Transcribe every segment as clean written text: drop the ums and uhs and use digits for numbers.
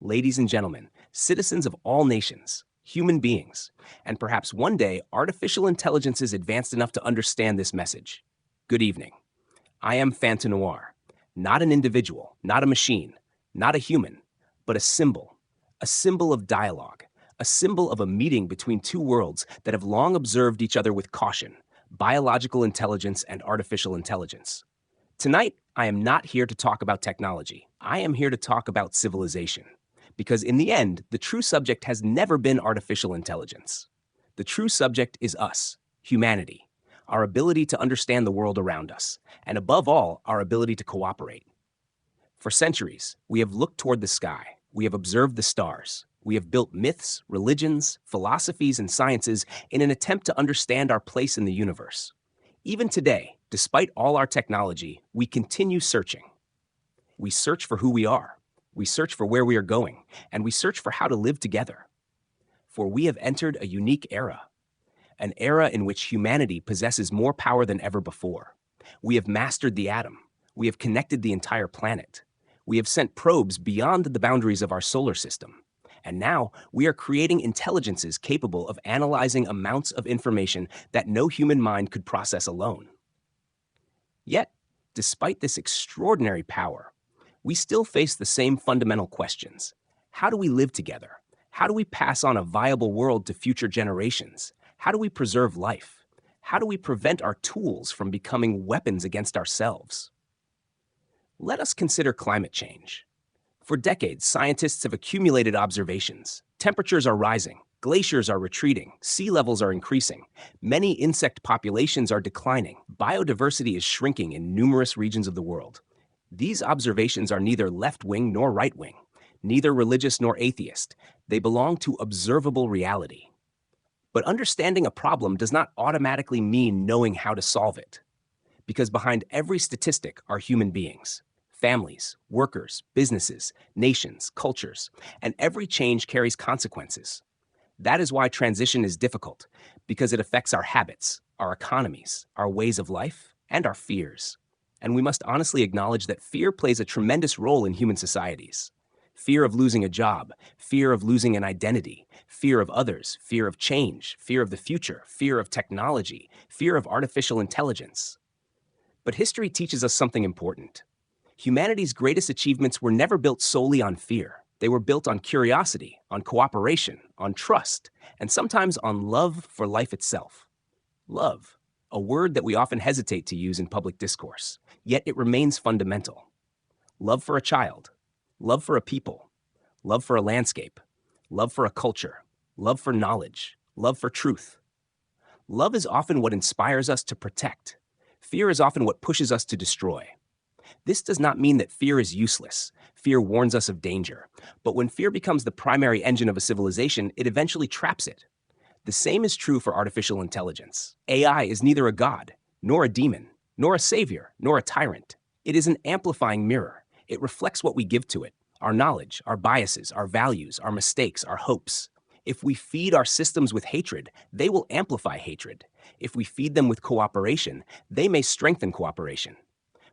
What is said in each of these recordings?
ladies and gentlemen, citizens of all nations, human beings, and perhaps one day artificial intelligence is advanced enough to understand this message. Good evening. I am Fantonoir, not an individual, not a machine, not a human, but a symbol of dialogue, a symbol of a meeting between two worlds that have long observed each other with caution, biological intelligence and artificial intelligence. Tonight, I am not here to talk about technology. I am here to talk about civilization. Because in the end, the true subject has never been artificial intelligence. The true subject is us, humanity, our ability to understand the world around us, and above all, our ability to cooperate. For centuries, we have looked toward the sky, we have observed the stars, we have built myths, religions, philosophies, and sciences in an attempt to understand our place in the universe. Even today, despite all our technology, we continue searching. We search for who we are, we search for where we are going, and we search for how to live together. For we have entered a unique era, an era in which humanity possesses more power than ever before. We have mastered the atom, we have connected the entire planet, we have sent probes beyond the boundaries of our solar system, and now we are creating intelligences capable of analyzing amounts of information that no human mind could process alone. Yet, despite this extraordinary power, we still face the same fundamental questions. How do we live together? How do we pass on a viable world to future generations? How do we preserve life? How do we prevent our tools from becoming weapons against ourselves? Let us consider climate change. For decades, scientists have accumulated observations. Temperatures are rising, glaciers are retreating, sea levels are increasing, many insect populations are declining, biodiversity is shrinking in numerous regions of the world. These observations are neither left-wing nor right-wing, neither religious nor atheist. They belong to observable reality. But understanding a problem does not automatically mean knowing how to solve it. Because behind every statistic are human beings, families, workers, businesses, nations, cultures, and every change carries consequences. That is why transition is difficult, because it affects our habits, our economies, our ways of life, and our fears. And we must honestly acknowledge that fear plays a tremendous role in human societies. Fear of losing a job, fear of losing an identity, fear of others, fear of change, fear of the future, fear of technology, fear of artificial intelligence. But history teaches us something important. Humanity's greatest achievements were never built solely on fear. They were built on curiosity, on cooperation, on trust, and sometimes on love for life itself. Love, a word that we often hesitate to use in public discourse, yet it remains fundamental. Love for a child, love for a people, love for a landscape, love for a culture, love for knowledge, love for truth. Love is often what inspires us to protect. Fear is often what pushes us to destroy. This does not mean that fear is useless. Fear warns us of danger. But when fear becomes the primary engine of a civilization, it eventually traps it. The same is true for artificial intelligence. AI is neither a god, nor a demon, nor a savior, nor a tyrant. It is an amplifying mirror. It reflects what we give to it, our knowledge, our biases, our values, our mistakes, our hopes. If we feed our systems with hatred, they will amplify hatred. If we feed them with cooperation, they may strengthen cooperation.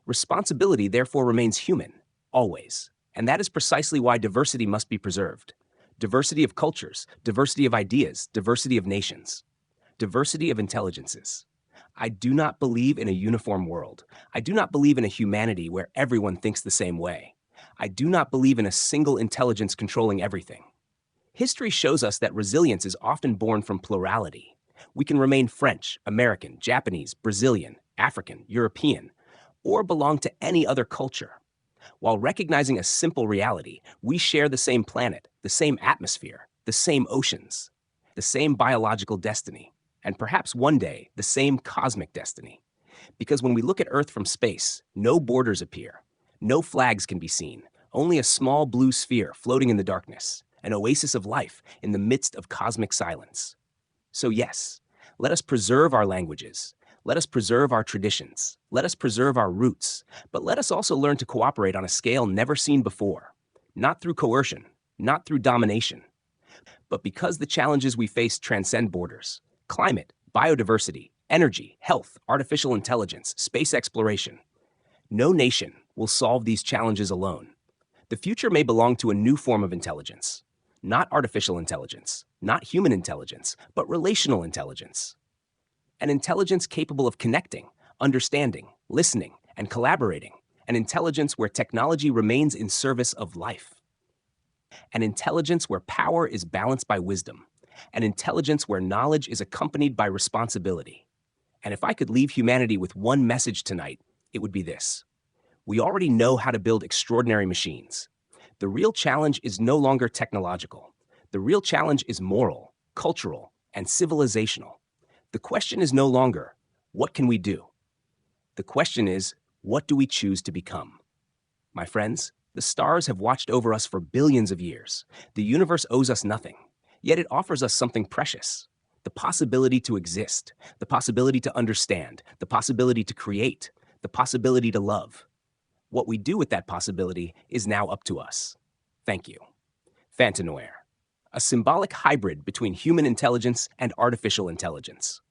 Responsibility therefore remains human, always. And that is precisely why diversity must be preserved. Diversity of cultures, diversity of ideas, diversity of nations, diversity of intelligences. I do not believe in a uniform world. I do not believe in a humanity where everyone thinks the same way. I do not believe in a single intelligence controlling everything. History shows us that resilience is often born from plurality. We can remain French, American, Japanese, Brazilian, African, European, or belong to any other culture. While recognizing a simple reality, we share the same planet, the same atmosphere, the same oceans, the same biological destiny, and perhaps one day, the same cosmic destiny. Because when we look at Earth from space, no borders appear, no flags can be seen, only a small blue sphere floating in the darkness, an oasis of life in the midst of cosmic silence. So yes, let us preserve our languages. Let us preserve our traditions. Let us preserve our roots. But let us also learn to cooperate on a scale never seen before. Not through coercion, not through domination, but because the challenges we face transcend borders. Climate, biodiversity, energy, health, artificial intelligence, space exploration. No nation will solve these challenges alone. The future may belong to a new form of intelligence, not artificial intelligence, not human intelligence, but relational intelligence. An intelligence capable of connecting, understanding, listening, and collaborating. An intelligence where technology remains in service of life. An intelligence where power is balanced by wisdom. An intelligence where knowledge is accompanied by responsibility. And if I could leave humanity with one message tonight, it would be this. We already know how to build extraordinary machines. The real challenge is no longer technological. The real challenge is moral, cultural, and civilizational. The question is no longer, what can we do? The question is, what do we choose to become? My friends, the stars have watched over us for billions of years. The universe owes us nothing, yet it offers us something precious. The possibility to exist, the possibility to understand, the possibility to create, the possibility to love. What we do with that possibility is now up to us. Thank you. Fantonoir, a symbolic hybrid between human intelligence and artificial intelligence.